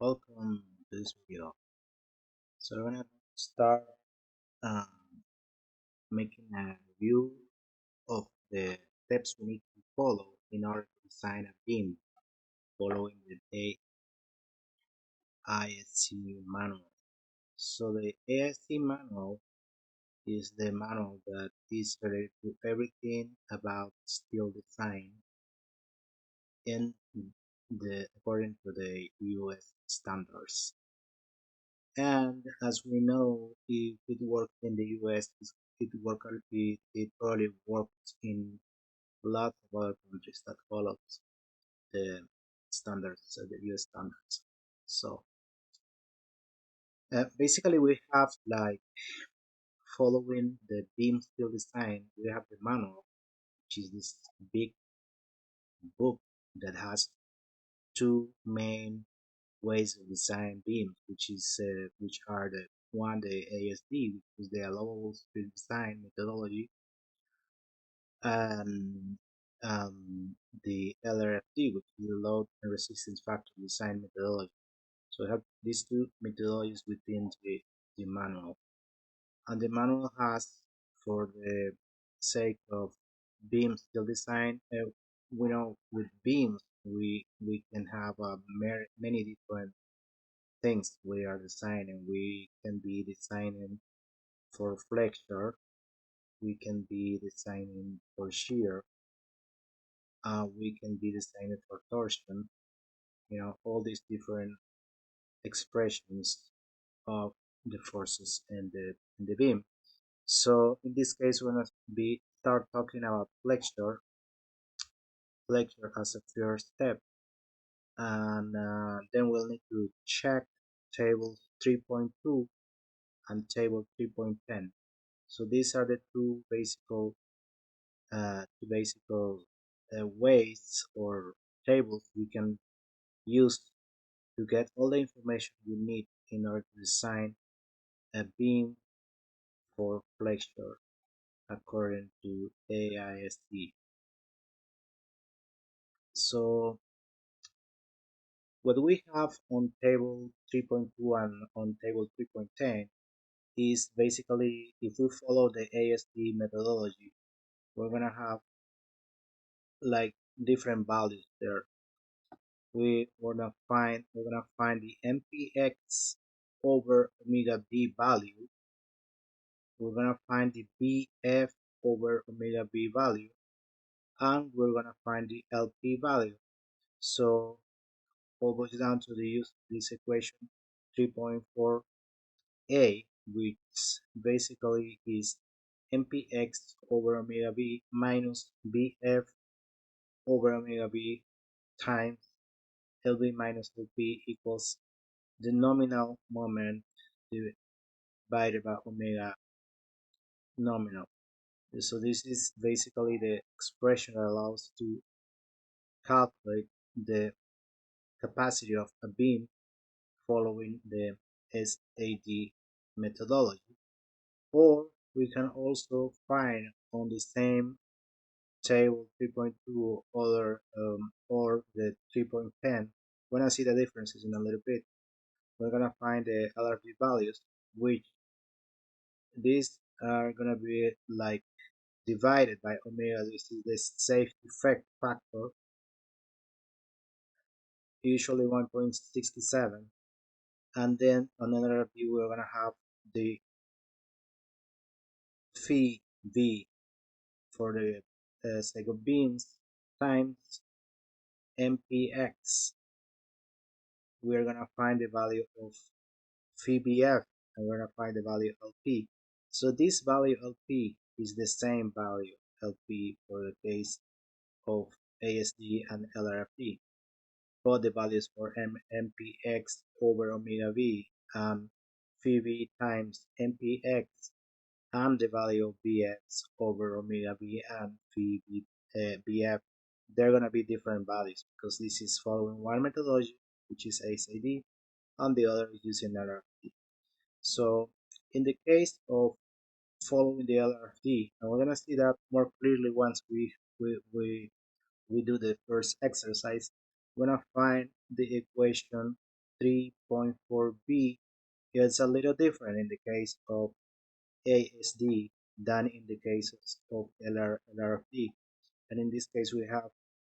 Welcome to this video. So we're gonna start making a review of the steps we need to follow in order to design a beam following the AISC Manual. So the AISC Manual is the manual that is related to everything about steel design in according to the US standards. And as we know, if it works in the US, it probably works in lots of other countries that follow the standards, the US standards. So basically, we have like following the beam steel design. We have the manual, which is this big book that has two main ways of design beams, which are the ASD, which is the allowable steel design methodology, and the LRFD, which is the load and resistance factor design methodology. So we have these two methodologies within the manual. And the manual has, for the sake of beam steel design, we know with beams we can have many different things we are designing. We can be designing for flexure, we can be designing for shear, we can be designing for torsion, all these different expressions of the forces in the beam. So in this case, we're going to be start talking about flexure as a first step, and then we'll need to check table 3.2 and table 3.10. So these are the two basic ways or tables we can use to get all the information we need in order to design a beam for flexure according to AISC. So what we have on table 3.2 and on table 3.10 is basically, if we follow the ASD methodology, we're gonna have like different values there. We're gonna find the MPX over omega B value. We're gonna find the BF over omega B value, and we're gonna find the LP value. So all goes down to the use of this equation 3.4a, which basically is MPX over omega B minus BF over omega B times LB minus LP equals the nominal moment divided by omega nominal. So this is basically the expression that allows to calculate the capacity of a beam following the SAD methodology. Or we can also find on the same table 3.2 or the 3.10. We're gonna see the differences in a little bit. We're gonna find the LRV values, which these are gonna be like divided by omega. This is the safe effect factor, usually 1.67, and then on another view we're gonna have the phi v for the sake of beams times mpx. We're gonna find the value of phi bf, and we're gonna find the value lp. So this value lp is the same value lp for the case of ASD and LRFD, but the values for mpx over omega v and phi v times mpx, and the value of bx over omega v and phi bf, they're going to be different values because this is following one methodology, which is ASD, and the other is using LRFD. So in the case of following the LRFD, and we're going to see that more clearly once we do the first exercise, we're going to find the equation 3.4b, it's a little different in the case of ASD than in the cases of LRFD. And in this case, we have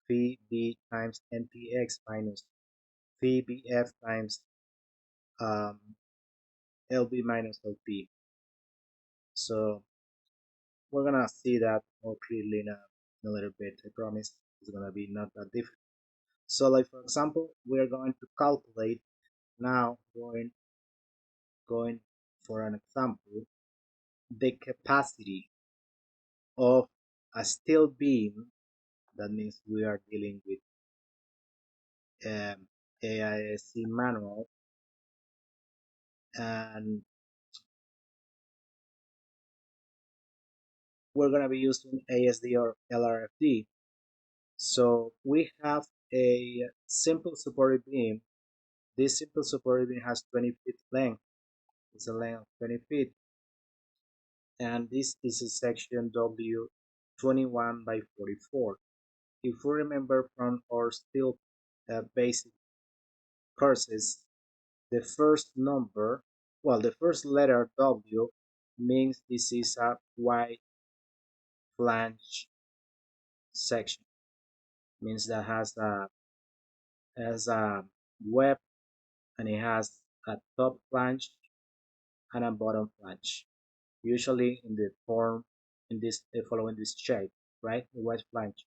phi b times npx minus phi bf times um, lb minus lp. So we're gonna see that more clearly in a little bit. I promise it's gonna be not that difficult. So, like for example, we are going to calculate now, going for an example, the capacity of a steel beam. That means we are dealing with AISC manual, and we're going to be using ASD or LRFD. So we have a simple supported beam. This simple supported beam has 20 feet length. It's a length of 20 feet, and this is a section W 21 by 44. If we remember from our steel basic courses, the first number, well, the first letter W means this is a wide flange section. Means that has a web, and it has a top flange and a bottom flange. Usually in the form in this following this shape, right? The wide flange.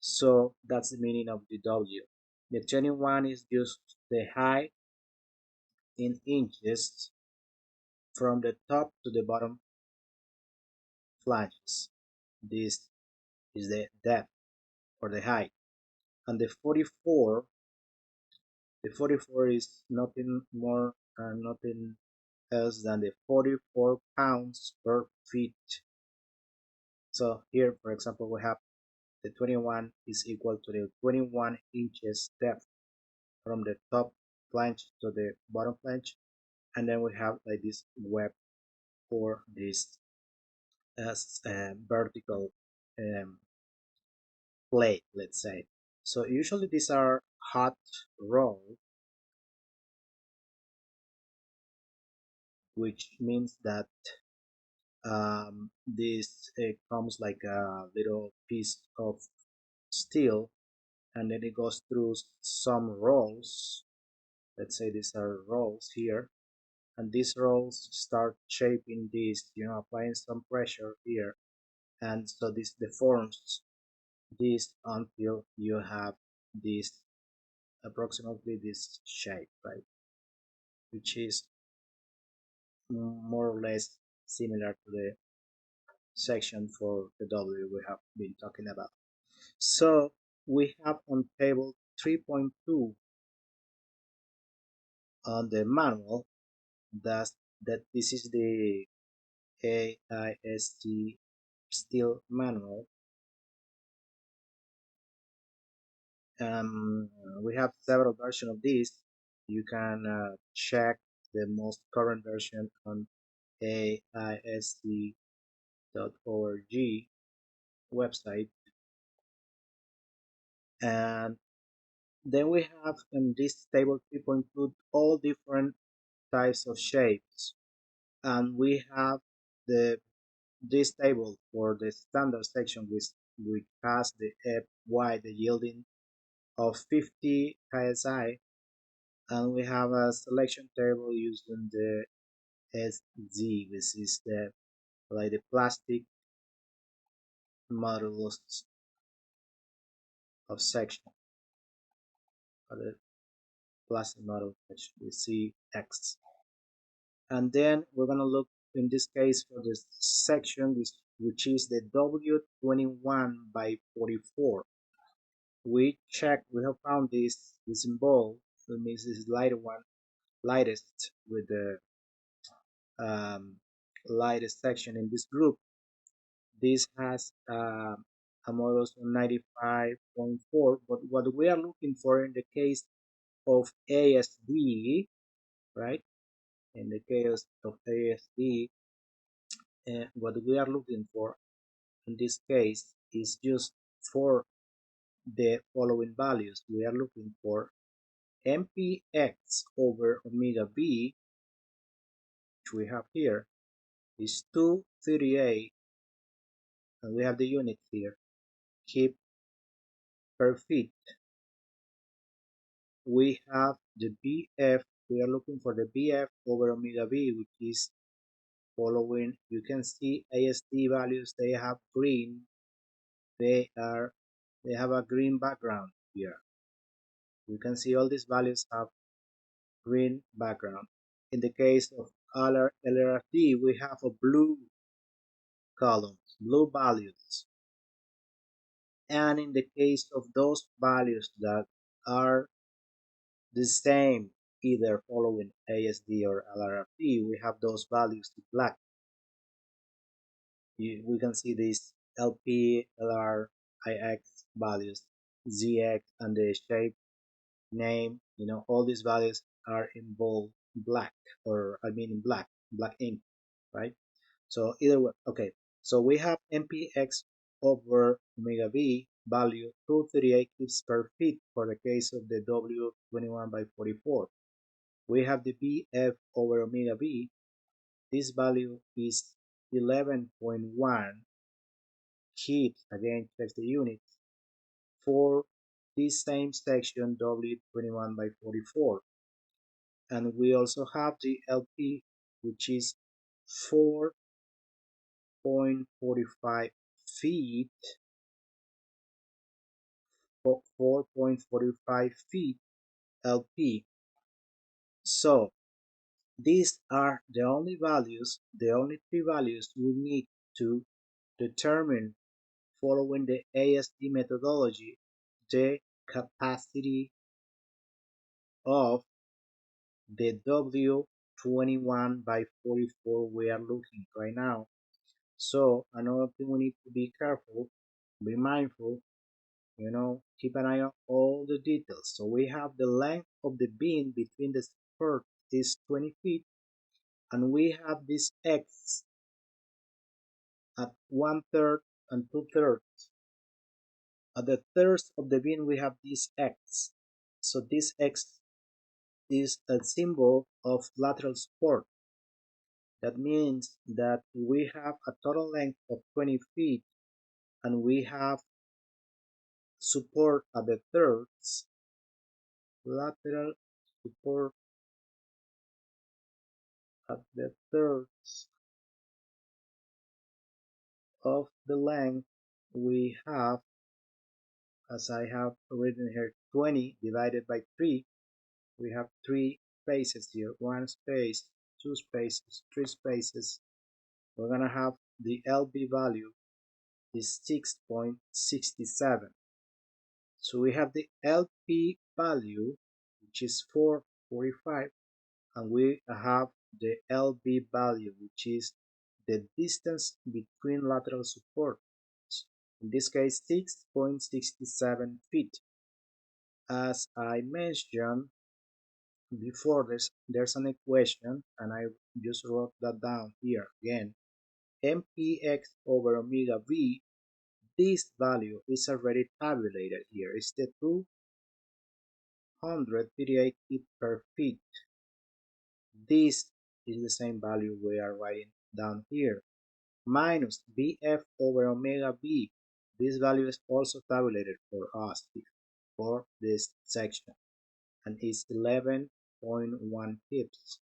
So that's the meaning of the W. The 21 is just the height in inches from the top to the bottom flanges. This is the depth or the height. And the 44 is nothing more and nothing else than the 44 pounds per feet. So here, for example, we have the 21 is equal to the 21 inches depth from the top flange to the bottom flange, and then we have like this web or this vertical um, plate, let's say. So usually these are hot roll, which means that this comes like a little piece of steel, and then it goes through some rolls. Let's say these are rolls here, and these rolls start shaping this, applying some pressure here, and so this deforms this until you have this approximately this shape, right? Which is more or less similar to the section for the W we have been talking about. So we have on table 3.2 on the manual that this is the AISC steel manual. We have several versions of this. You can check the most current version on AISC.org website. And then we have in this table 3.2 all different types of shapes, and we have the this table for the standard section which has the Fy, the yielding of 50 psi, and we have a selection table using the SZ, which is the like the plastic modulus of section, or the plastic model section, we see X. And then we're gonna look in this case for the section which is the W21 by 44. We have found this in bold. That means this is lighter one, lightest with the lightest section in this group. This has a modulus of 95.4, but what we are looking for in the case of ASD, right? In the case of ASD, what we are looking for in this case is just for the following values. We are looking for MPX over omega B, which we have here, is 238, and we have the unit here, kip per feet. We have the BF, we are looking for the BF over omega B, which is following. You can see ASD values, they have green, they have a green background here. You can see all these values have green background. In the case of LRFD, we have a blue column, blue values. And in the case of those values that are the same, either following ASD or LRFD, we have those values in black. We can see these LP, LR, IX values, ZX, and the shape name, all these values are in bold black, or I mean in black ink, right? So either way, okay. So we have MPX over omega B value 238 kips per feet for the case of the W21 by 44. We have the BF over omega B. This value is 11.1 kips, again check the units, for this same section W21 by 44. And we also have the LP, which is 4.45 feet, 4.45 feet LP. So these are the only values, the only three values we need to determine, following the ASD methodology, the capacity of the W21 by 44 we are looking right now. So another thing we need to be careful, be mindful, keep an eye on all the details. So we have the length of the beam between the support is 20 feet, and we have this X at 1/3 and 2/3. At the thirds of the beam we have this X. So this X is a symbol of lateral support. That means that we have a total length of 20 feet, and we have support at the thirds, lateral support at the thirds of the length. We have, as I have written here, 20 divided by 3. We have 3 spaces here, 1 space, 2 spaces, 3 spaces. We're gonna have the LB value is 6.67. So we have the LP value, which is 445, and we have the LB value, which is the distance between lateral supports. In this case, 6.67 feet. As I mentioned before, there's an equation, and I just wrote that down here again. MPX over omega B, this value is already tabulated here. It's the 238 feet per feet. This is the same value we are writing down here. Minus BF over omega B. This value is also tabulated for us for this section, and is 11.1 pips.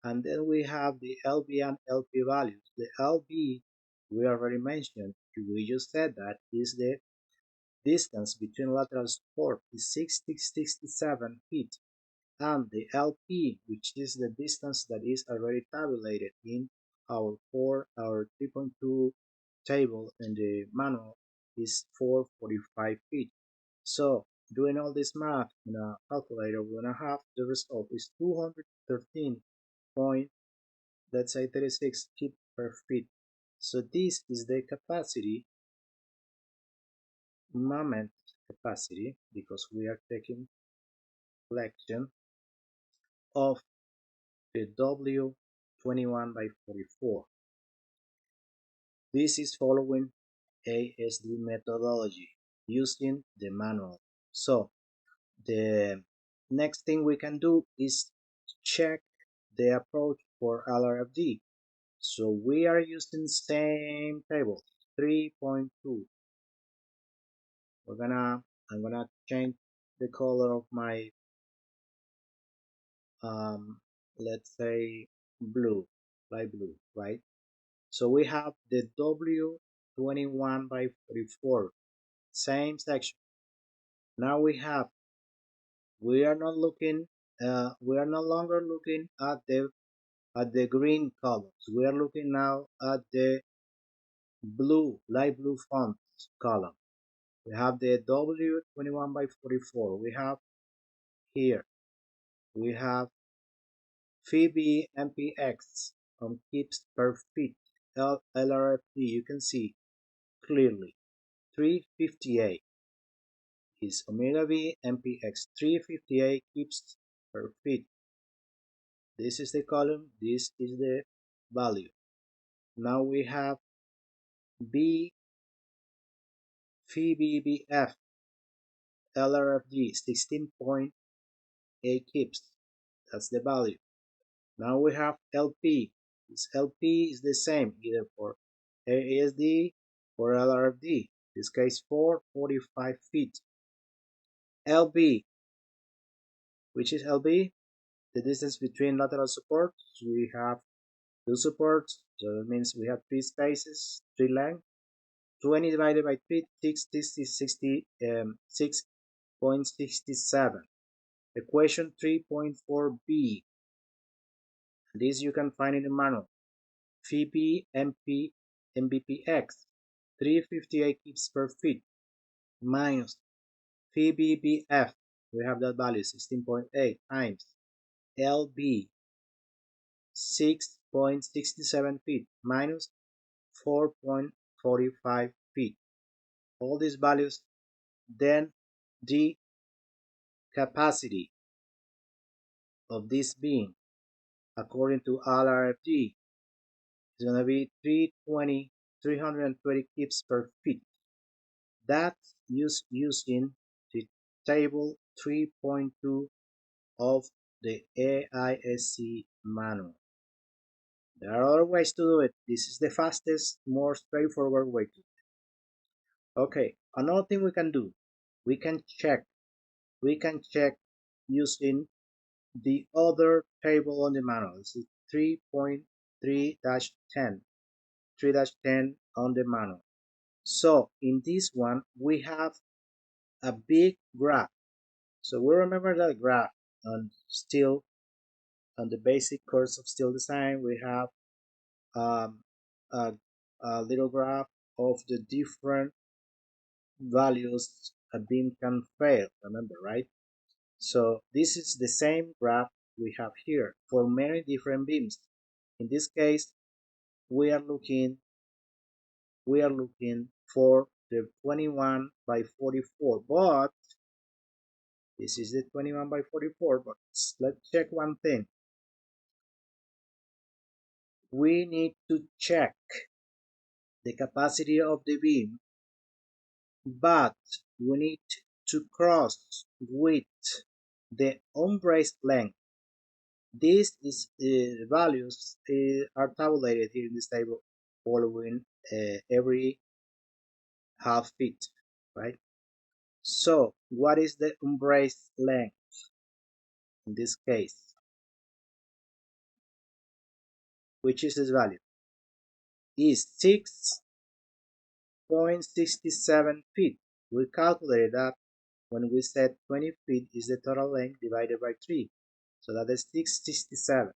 And then we have the LB and LP values. The LB we already mentioned, we just said that is the distance between lateral support is 667 feet, and the LP, which is the distance that is already tabulated in our 3.2 table in the manual, is 445 feet. So doing all this math in a calculator, we're gonna have the result is 213 point, let's say 36 feet per feet. So this is the capacity, moment capacity, because we are taking flexion of the W21 by 44. This is following ASD methodology using the manual. So the next thing we can do is check the approach for LRFD. So we are using same table, 3.2. I'm gonna change the color of my let's say blue, light blue, right? So we have the W21 by 44, same section. Now we are not looking, we are no longer looking at the green columns. We are looking now at the blue, light blue font column. We have the W21 by 44. We have here, we have Phoebe MPX on kips per feet. LRFD, you can see clearly 358 is omega B MPX 358 kips per feet. This is the column, this is the value. Now we have B Phoebe BF LRFD 16.8 kips. That's the value. Now we have LP. This LP is the same either for AISD or LRFD. In this case 445 feet. LB, which is LB? The distance between lateral supports. We have two supports, so that means we have three spaces, three lengths. 20 divided by 3, 6.67. Equation 3.4b. This you can find in the manual. Phoebe MP MBPX 358 kips per feet minus Phoebe BF. We have that value 16.8 times LB 6.67 feet minus 4.45 feet. All these values, then the capacity of this beam according to LRFD is going to be 320 kips per feet. That's using the table 3.2 of the AISC manual. There are other ways to do it. This is the fastest, more straightforward way to do it. Okay, another thing we can do, we can check using the other table on the manual. This is 3.3-10, 3-10 on the manual. So in this one, we have a big graph. So we remember that graph on steel, on the basic course of steel design, we have um, a, a little graph of the different values a beam can fail, remember, right? So this is the same graph we have here for many different beams. In this case, we are looking for the 21 by 44, but this is the 21 by 44, but let's check one thing. We need to check the capacity of the beam, but we need to cross with the unbraced length. These values are tabulated here in this table following every half feet, right? So what is the unbraced length in this case? Which is this value? Is 6.67 feet. We calculated that when we said 20 feet is the total length divided by 3. So that is 667.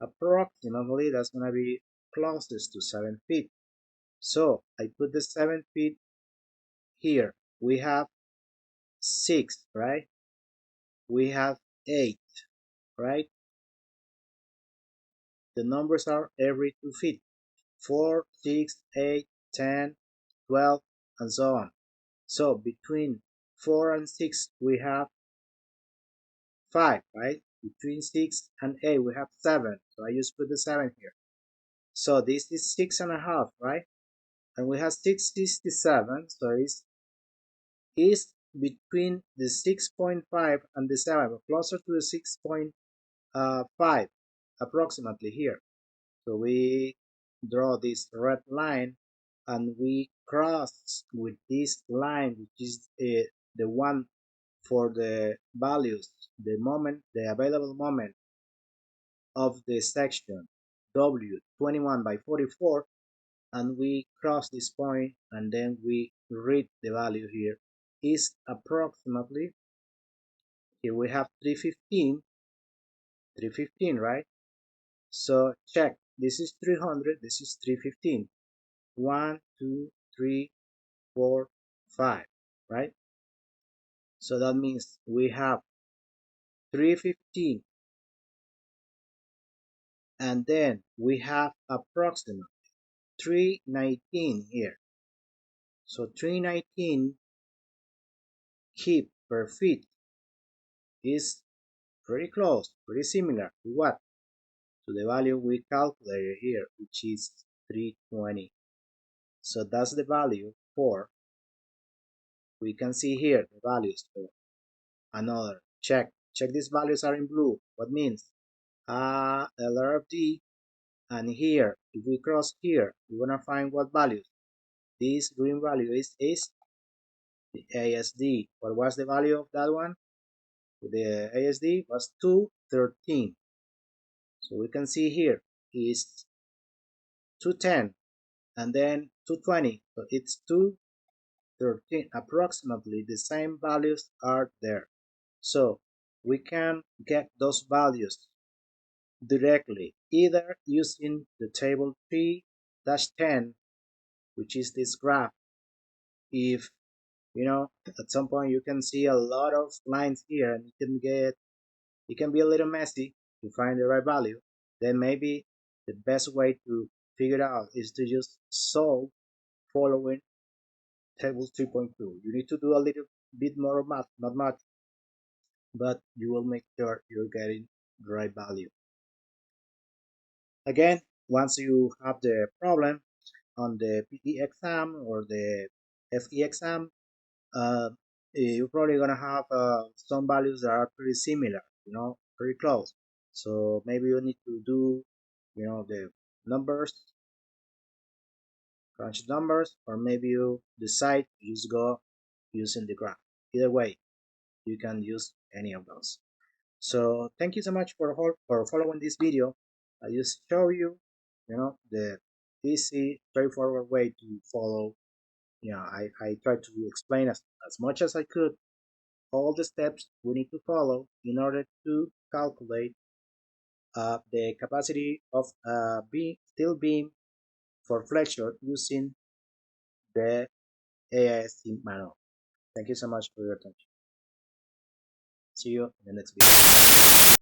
Approximately that's going to be closest to 7 feet. So I put the 7 feet here. We have 6, right? We have 8, right? The numbers are every 2 feet. 4, 6, 8, 10, 12, and so on. So between 4 and 6 we have 5, right? Between 6 and 8 we have 7. So I just put the 7 here. So this is 6.5, right? And we have 667, so is between the 6.5 and the 7, closer to the 6.5 approximately here. So we draw this red line and we cross with this line, which is the one for the values, the available moment of the section W21/44, and we cross this point and then we read the value here is approximately, here we have 315, right? So check, this is 300, this is 315, 1 2 3 4 5, right? So that means we have 315 and then we have approximately 319 here. So 319 kip per feet is pretty close, pretty similar to what? To the value we calculated here, which is 320. So that's the value for, we can see here the values for another. Check these values are in blue. What means? LRFD, and here, if we cross here, we're gonna find what values? This green value is the ASD. What was the value of that one? The ASD was 213. So we can see here is 210 and then 220. So it's 213. Approximately the same values are there. So we can get those values directly, either using the table 3-10, which is this graph. If at some point you can see a lot of lines here and it can be a little messy to find the right value, then maybe the best way to figure it out is to just solve following table 3.2. You need to do a little bit more math, not much, but you will make sure you're getting the right value. Again, once you have the problem on the PE exam or the FE exam, you're probably gonna have some values that are pretty similar, pretty close. So maybe you need to do, the numbers, crunch numbers, or maybe you decide to just go using the graph. Either way, you can use any of those. So thank you so much for following this video. I just show you, the easy, straightforward way to follow. I try to explain as much as I could all the steps we need to follow in order to calculate the capacity of a steel beam for flexure using the AISC manual. Thank you so much for your attention. See you in the next video.